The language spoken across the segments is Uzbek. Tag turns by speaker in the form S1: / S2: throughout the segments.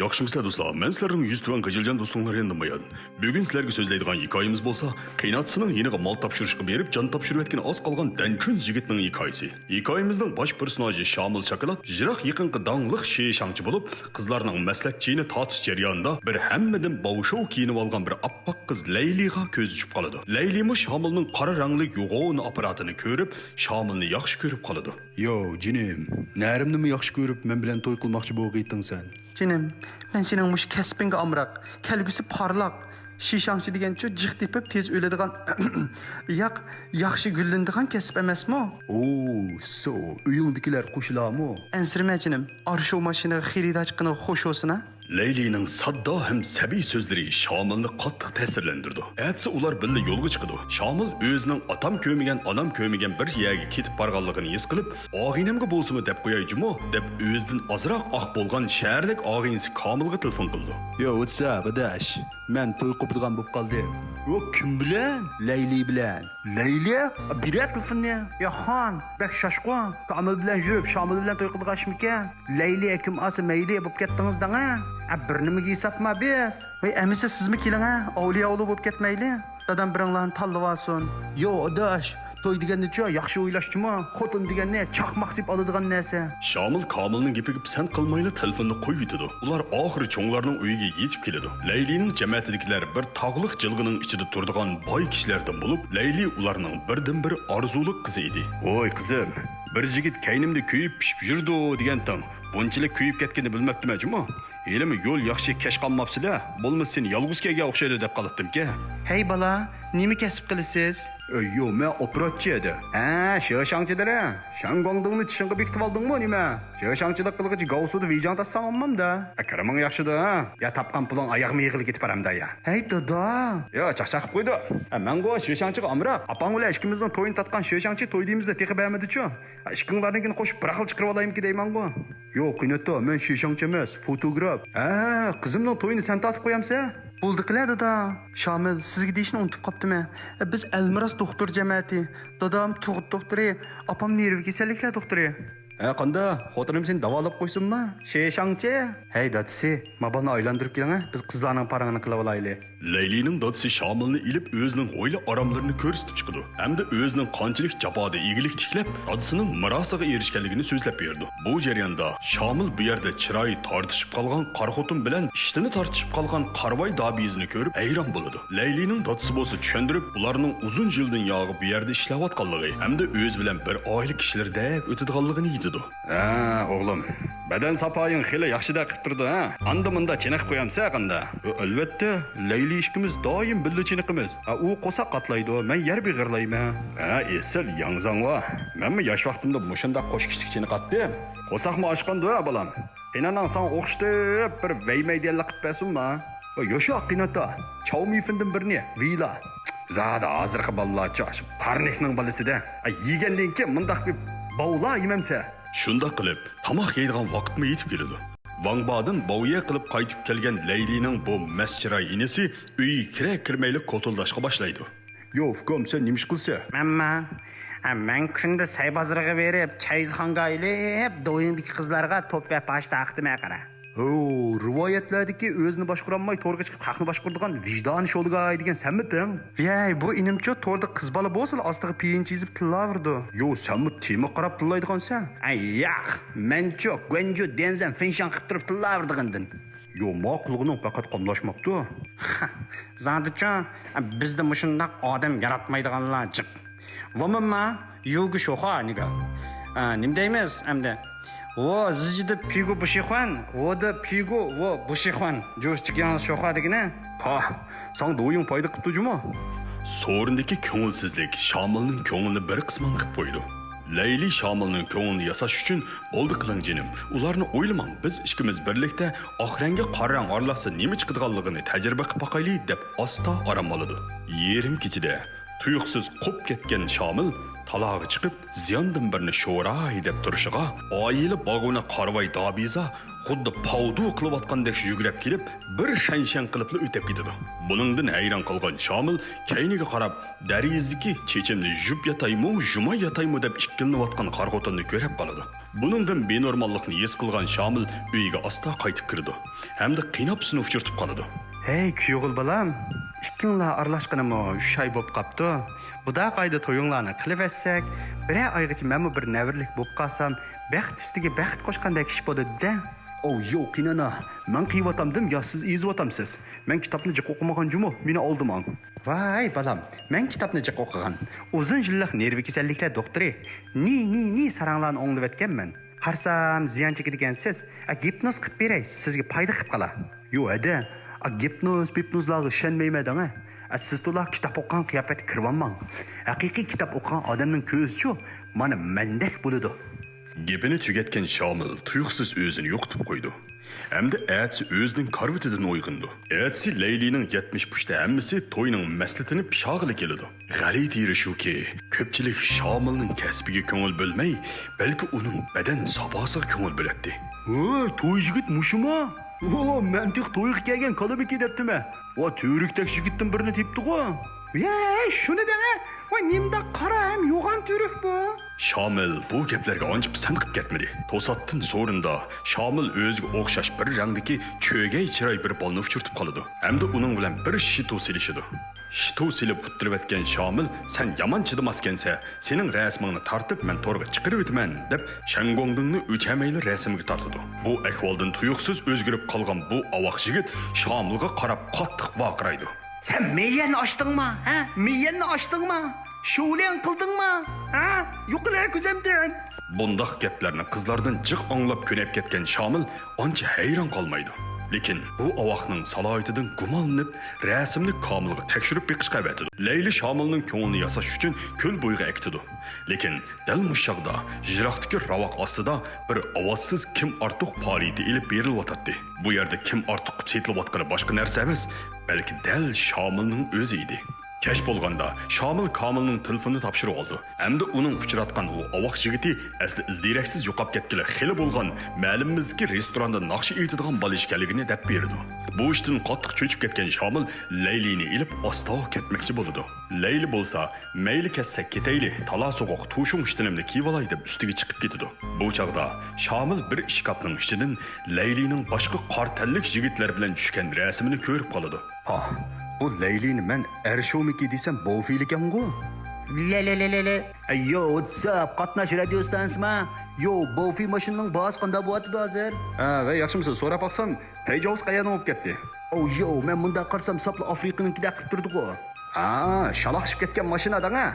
S1: Yaxşımısınızlar dostlar? Men sizlarning 100 tuvan qıcılcan Uyghur Yandin Bayan. Bugün sizlarga so'zlaydigan hikoyamiz bo'lsa, qiynatçısının yeniga mol topshirishga berib, jon topshirib etgan oz qolgan dankun yigitning hikoyasi. Hikoyamizning bosh personaji Shamil Shokolad jiroq yaqinqi dangliq sheyshangchi bo'lib, qizlarning maslakchini tortish jarayonida bir hammadan bovshov kiyinib olgan bir oppoq qiz Layliga ko'z tushib qoladi. Laylimu Shamilning qora rangli yo'g'on apparatini ko'rib, Shamilni yaxshi ko'rib qoladi.
S2: Yo, jinim, narimni yaxshi ko'rib, men bilan to'y qilmoqchi bo'lg'iyting sen.
S3: Jinim, men sening mush kasbingga amroq, kelgusi parlaq, shishangchi degancha jiq tepib tez o'ladigan, yaxshi gullanadigan kasb emasmi?
S2: So, uyingdagilar qo'shilarmi?
S3: Ansirma jinim, arshu mashinaga xaridor qilib xo'sh olsin-a.
S1: Laylining sadda ham sabiy so'zlari Shamilni qattiq ta'sirlantirdi. Atsi ular birga yo'lga chiqdi. Shamil o'zining otam ko'migan, onam ko'migan bir yerga ketib borganligini his qilib, og'inamga bo'lsimi deb qo'yayjimi deb o'zidan ozroq oq bo'lgan shahardek og'inisi Komilga telefon qildi.
S2: Yo, what's up, adash? Men to'y qiladigan bo'lib qoldim. Yo, kim bilan? Layli bilan. Layli? Birat telefonni. Yo, xon, bak shoshqon. Komil bilan yurib, Shamil bilan to'y qilganmikan? Layli kim asa mayli bo'lib ketdingizdan-a? Bir nimaga hisobma biz?
S3: Voy, amisi sizmi keling-a? Avliyo bo'lib ketmayli. Dadam biringlarni tanlab olsin.
S2: Yo, adash, to'y deganni-chi, yaxshi o'ylashchimi? Xotin deganni chaqmoq sip oladigan narsa.
S1: Shamil Komilning gapiga pisand qilmayli telefonni qo'yib yutadi. Ular oxiri cho'nglarning uyiga yetib keladi. Laylining jamoatidagilar bir tog'liq jilg'ining ichida turadigan boy kishilardan bo'lib, Layli ularning birdan-bir orzuliq qizi edi. "Voy qizim, bir yigit kaynimda kuyib pishib yurdi" degandan, bunchalik kuyib ketganini bilmabdim-a? Elimi yo'l yaxshi kesh qolmabsizlar. Bo'lmasa sen yolg'izga o'xshaydi deb qolibdim-ki.
S3: Hey bala, nima kasb qilasiz?
S2: Yo, men operatsiya edi.
S1: Shishangchilar, Shangongdingni tishingga bekitib oldingmi nima? Shishangchilik qilg'ichi Gavsudi vijon tassam olmamda. Akaraming yaxshida, ya topgan puling oyog'imga yig'ilib ketib baramda ya.
S3: Hey dada.
S1: Yo, chaqchaqib qo'ydi. Men go shishangchiga amroq. Apang bilan ishkimizning to'yini tatgan shishangchi to'y deymizda teqib bermadi-chu. Ishkinglarnikini qo'shib bir xil chiqarib olaymi-ki deyman-ku.
S2: Yo, qiynatda, men shishangchi emas, fotograf.
S1: Qizimning to'yini sen tatib qo'yamsan?
S3: Bo'ldi-qilar dada. Shamil, sizga deyishni unutib qopdimi? Biz Almiras doktor jamoati. Dadam tug'ut doktori, opam nerv kasalliklar doktori.
S1: Qanda, xotinim seni davolab qo'ysinmi? Shishangchi.
S2: Hey dadisi, mabani aylantirib keling, biz qizlarning parangini qilib olaylik.
S1: Laylining dadisi Shamilni ilib o'zining o'yli aramlarini ko'rsatib chiqdi. Hamda o'zining qanchalik jafoda egilik tiklab, dadisining mirosiga erishganligini so'zlab berdi. Bu jarayonda Shamil bu yerda chiroyi tortishib qolgan qarxotin bilan ishtini tortishib qolgan qarvoy dabiyizini ko'rib hayron bo'ladi. Laylining dadisi bo'lsa tushundirib, ularning uzun yildan yog'i bu yerda ishlayotganligi hamda o'z bilan bir oila kishilardek o'tadiganligini aytdi. O'g'lim, badan sapoying xili yaxshida qilib turdi, ha? Anda-munda chiniqib qo'yamsa qanda? Albatta, Layli ishkimiz doim birga chiniqimiz. U qo'sa qatlaydi, men yer beg'irlayman. Esel yangzangva. Menmi yosh vaqtimda mushunda qo'shkichlik chiniqatdim. Qo'saqmi ochqanda, bolam. Qinanan san o'xshitib bir vaymaydiyanlik qilib bersinmi?
S2: Yo'sha qiynata. Chawmifindin birni, vila.
S1: Zada hozirgi bolalarcha parnikning bolasida. Yegandan keyin mundaq bir bovla yemamsa. Shunda qilib, tomoq yeydigan vaqtmi yetib keladi. Vangbadin bovuya qilib qaytib kelgan Laylining bu maschiray inisi uy kirmaylik ko'tuldashga boshlaydi.
S2: Yo, ukom, sen nima ish qilsa?
S3: Men kunda say bozoriga berib, chayzxonga ilib, do'yindagi qizlarga to'p va pash taqdim qara.
S2: Rivoyatlardagi o'zini boshqarolmay to'rga chiqib haqni boshqaradigan vijdon sho'liga degan senmiting?
S3: Voy, bu inimcha to'rda qiz bola bo'lsa, ostiga piyin chizib tillaverdi.
S2: Yo, senmi tema qarab tillaydigansan?
S3: Yo'q, mencho Gwenju Denzan Finshan qilib turib tillaverdigandin.
S2: Yo, ma'qullig'ini faqat qomlashmoqda.
S3: Zadicha, bizda mushundaq odam yaratmaydiganlar jiq. Vomma, yo'gi sho'xa niga. Nim deymiz hamda. O zicide pigu buşixwan, o da pigu o buşixwan. Jo'shchigan sho'xa degina.
S2: Sen do'ying foyda qilib turjimi?
S1: So'rindagi ko'ngilsizlik Shamilning ko'nglini bir qisman qilib qo'ydi. Layli Shamilning ko'nglini yasash uchun bo'ldi qiling jinim. Ularni o'ylamang, biz ikkimiz birlikda oxirgi qarang orlasa nima chiqadiganligini tajriba qilib boqaylik deb asta orom oladi. Yerim kechida tuyuqsiz qop ketgan Shamil talog'i chiqib, ziyondan birini sho'ray deb turishiga, oila bog'una qarvoy dabiza xuddi pavdu qilayotgandek yugurib kelib bir shan qilib o'tib ketadi. Buningdan hayron qolgan Shomil kayniga qarab darizdagi chechimni yub yataymi, yumay yataymi deb ikkilanayotgan qarg'otinni ko'rib qoladi. Buningdan benormallikni his qilgan Shomil uyiga asta qaytib kirdi hamda qiynapsini uchirtib qoladi.
S2: Hey kuyog'il balam, ikkinglar aralashqanimi 3 oy bo'lib qapti. Buda qayda to'yinglarni qilib etsak, bir oygacha men bir navirlik bo'lib qolsam, baxt ustiga baxt qo'shgandek ish bo'ladi-da. Oh, yo'q, qinana. Men qiyotamdim, yo siz ezyotamsiz. Men kitobni jiq o'qimagan jumu, meni oldimang. Voy balam, men kitobni jiq o'qigan. Uzun yillik nervi kasalliklar doktori. Ni saranglarni o'nglab etganman. Qarsam ziyon chekadigansiz, gipnoz qilib beray, sizga foyda qilib qola. Yo'q, ada. Gipnozlarga ishonmayman-da. Siz to'la kitob o'qigan qiyofat kirvanmang. Haqiqiy kitob o'qigan odamning ko'zichi mana mendek bo'ladi.
S1: Gapini tugatgan Shomil tuyuqsiz o'zini yo'qotib qo'ydi. Hamda atsi o'zining karvatidan uyg'ondi. Atsi Laylining 70 pushta hammasi to'yning maslatini pishog'ili keladi. G'alati yeri shuki, ko'pchilik Shomilning kasbiga ko'ngil bo'lmay, balki uning badan sabosiga ko'ngil bo'ladi.
S2: Voy, to'y yigit mushuma? Men tiq to'yga kelgan qalabiki debdimi? To'rikdak yigitdan birini tepdi-ku. Shuni deme. Nimda qara ham yo'g'on to'rik bu.
S1: Shomil bu gaplarga ancha pisand qilib ketmadi. To'satdan so'rinda Shomil o'ziga o'xshash bir rangdagi cho'gay chiroy bir bolni uchirtib qoladi. Hamda uning bilan bir shito silishidi. Shito silib o'tirib etgan Shomil, "Sen yomon chidamaskensa, sening rasmingni tortib men to'rga chiqarib o'taman" deb Shangongdingni o'chamayli rasmiga tortdi. Bu ahvoldan tuyuqsiz o'zgarib qolgan bu avoq yigit Shomilga qarab qattiq vaqiraydi.
S2: Sen meyeni açtın mı? Meyeni açtın mı? Şölen kıldın mı? Yo'qlar ko'zimdan.
S1: Bundaq gaplarni qizlardan jiq anglab ko'nab ketgan Shomil ancha hayron qolmaydi. Lekin bu avoqning salohiyatidan gumonlanib, rasmni komilga tekshirib beqishga aytdi. Layli Shomilning ko'nglini yasash uchun ko'l bo'yiga ektidi. Lekin dal mushaqda jiroqdagi ravoq ostida bir ovozsiz kim ortiq faoliyati ilib berilyotdi. Bu yerda kim ortiq setilayotgani boshqa narsa emas, balki dal Shomilning o'zi edi. Kesh bo'lganda Shomil Komilning telefonini topshirib oldi. Hamda uning uchratgan u avoq yigiti asli izdiraksiz yo'qolib ketgili xili bo'lgan ma'lumimizdagi restoranda naqshi aytadigan bola ekanligini deb berdi. Bu ishdan qattiq cho'chib ketgan Shomil Laylini ilib osta ketmoqchi bo'ldi. Layli bo'lsa, mayli kessa ketayli, tala so'qoq tushung ishtinimni kiyvolay deb ustiga chiqib ketdi. Bu chaqda Shomil bir ishkapning ichidan Laylining boshqa qortallik yigitlar bilan tushgan rasmini ko'rib qoldi.
S2: Bu Laylini men Ershomiki desam Bovfil ekan-ku. Yo, what's up? Qatnash radio stansiyasimi? Yo, Bovfi mashining boz qanday bo'yatdi hozir?
S1: Va yaxshimisiz? So'rab baqsam, Payjovs qayerdan olib ketdi?
S2: Yo, men bunda qarsam sapla Afrikaninkida qilib turdi-ku.
S1: Shalaqshib ketgan mashinadang-a?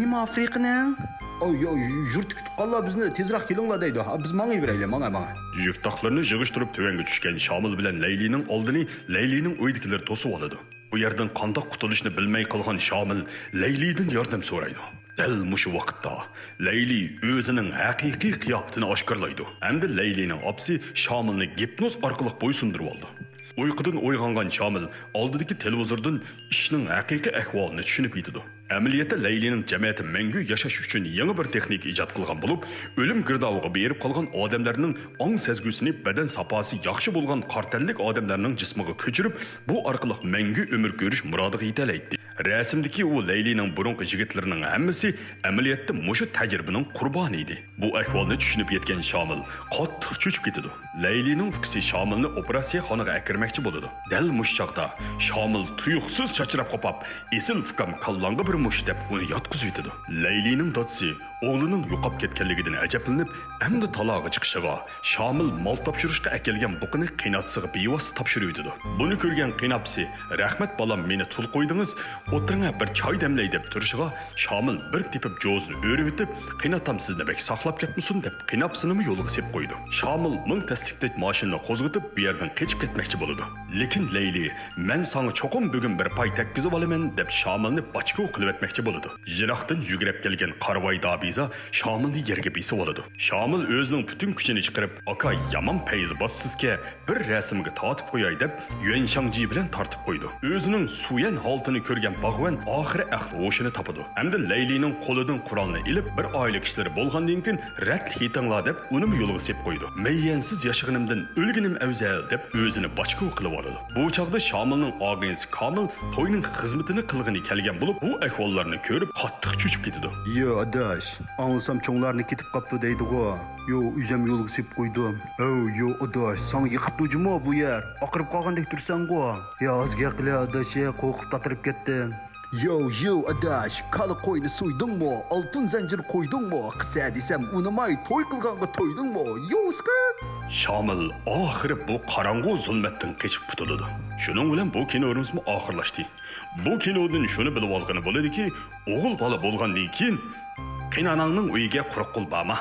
S2: Nima Afrikaning? Yo, yurt kutqanlar bizni tezroq kelinglar deydi. Biz mangayveraylik, manga.
S1: Yurtdoqlarni yig'ishtirib tuvanga tushgan Shomil bilan Laylining oldini Laylining uydagilar to'sib oladi. Bu yerdan qanday qutulishni bilmay qolgan Shomil Laylidan yordam so'raydi. Dal mushu vaqtda Layli o'zining haqiqiy qiyofatini oshkorlaydi. Hamda Laylining opsi Shomilni gipnoz orqali bo'ysundirib oldi. Uyqudan uyg'ongan Shomil oldidagi televizordan ishning haqiqiy ahvolini tushunib yetdi. Amaliyotda Laylining jamiyati mangu yashash uchun yangi bir texnik ijod qilgan bo'lib, o'lim girdoviga berib qolgan odamlarning ong sezgusini badan saposi yaxshi bo'lgan qartallik odamlarning jismiga ko'chirib, bu orqali mangu umr ko'rish murodiga yetalaydi. Rasmdagi u Laylining burunqi yigitlarining hammasi amaliyotda mushu tajribaning qurboni edi. Bu ahvolni tushunib yetgan Shomil qattiq cho'chib ketdi. Laylining fuksi Shomilni operatsiya xonaga akirmoqchi bo'ldi. Dal mushchaqda Shomil tuyuqsiz chachirab qopab, esil fukam kallanga bir mush deb uni yotqizib yetdi. Laylining dotsi o'g'lining yo'qolib ketganligidan ajablanib, hamda taloga chiqishiga Shomil mol topshirishga akelgan buqini qiynatsiga bevos topshirib yetdi. Buni ko'rgan qiynapsi, "Rahmat bolam, meni tul qo'ydingiz, o'tiringa bir choy damlay" deb turishiga Shomil bir tepib jo'zni o'rib etib, "Qiynatam sizni bek saqlab ketmasin" deb qiynapsini yo'lga sep qo'ydi. Shomil ming tasdiqdek mashinani qo'zg'atib, bu yerdan qochib ketmoqchi bo'ldi. Lekin Layli, "Men senga cho'qim bugun bir pay tekkizib olaman" deb Shomilni bachko qilib etmoqchi bo'ldi. Jiroqdan yugurib kelgan qarvoy dabi Faiza Şamilni yerga besib oladi. Şamil o'zining butun kuchini chiqarib, aka yomon fayz bossizga bir rasmga tortib qo'yay deb Yuan Shangji bilan tortib qo'ydi. O'zining suyan holtini ko'rgan Bag'van oxiri aql o'shini topadi. Hamda Laylining qo'lidan qurolni ilib bir oila kishilari bo'lgandan keyin ratli yetinglar deb uni yo'lga sep qo'ydi. Mayyansiz yashaganimdan o'lginim afzal deb o'zini boshqa qilib oladi. Bu chaqda Şamilning agenti Kamil to'yning xizmatini qilgani kelgan bo'lib, bu ahvollarni ko'rib qattiq cho'chib ketadi.
S2: Yo adash, anlasam cho'nglarni ketib qopti deydi-ku. Yo o'zim yo'lga sep qo'ydim. Yo adash, sen yiqibdimi bu yer? Oqirib qolgandek tursan-ku. Yo ozga qila adash, qo'rqib tatirib ketdim. Yo adash, qali qo'yni so'ydingmi? Oltin zanjir qo'ydingmi? Qisa desam unamay to'y qilganga to'ydingmi? Yo skirt.
S1: Şamil oxiri bu qorong'u zulmatdan qochib qutuladi. Shuning bilan bu kinoimiz oxirlashdi. Bu kinodan shuni bilib olgani bo'ladiki, o'g'il bola bo'lgandan keyin qiynanangning uyiga quruq qil borma.